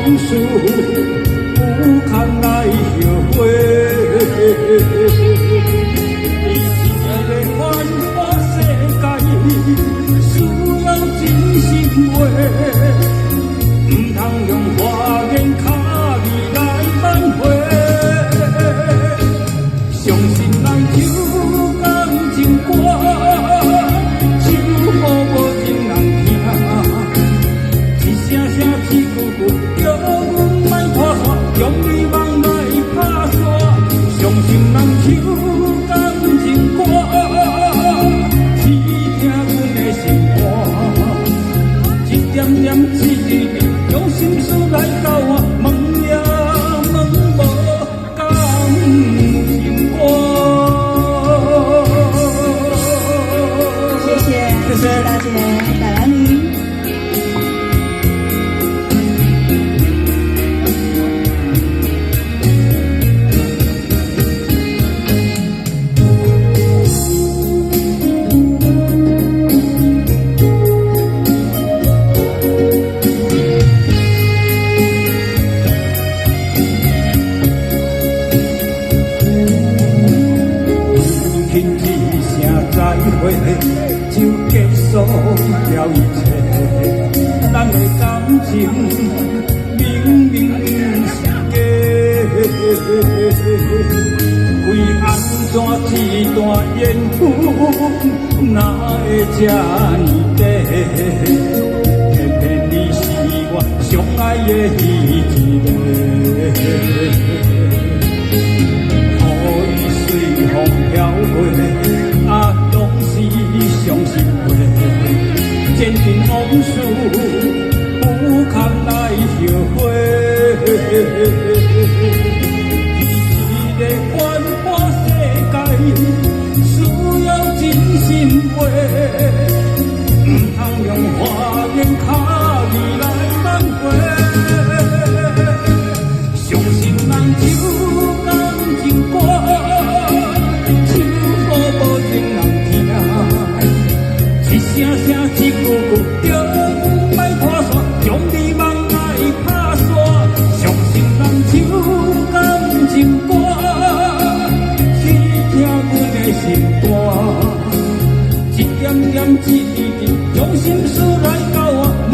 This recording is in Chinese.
往事，不堪来后悔。你是个繁华世界，需要真心话，唔通用花言巧语来挽回。相信人就感情歌。 用希望来打散，相信人唱感情歌，只听阮的心肝，一点点一滴滴，用心事来教我，问也问无感情歌。谢谢大姐，感恩您。 就结束了一切，咱的感情明明是假，为安怎一段缘分哪会这呢短？偏偏你是我上爱的迄一个，雨随风飘过。 拢是伤心话，前尘往事不堪来后悔。一个繁华世界，需要真心话，唔通用花言巧语来挽回。相信人就感情歌。 一声声一句句，着莫拖线，用美梦来打散。相信人唱感情歌，只听阮的心肝，一点点一滴滴，用心事来教我。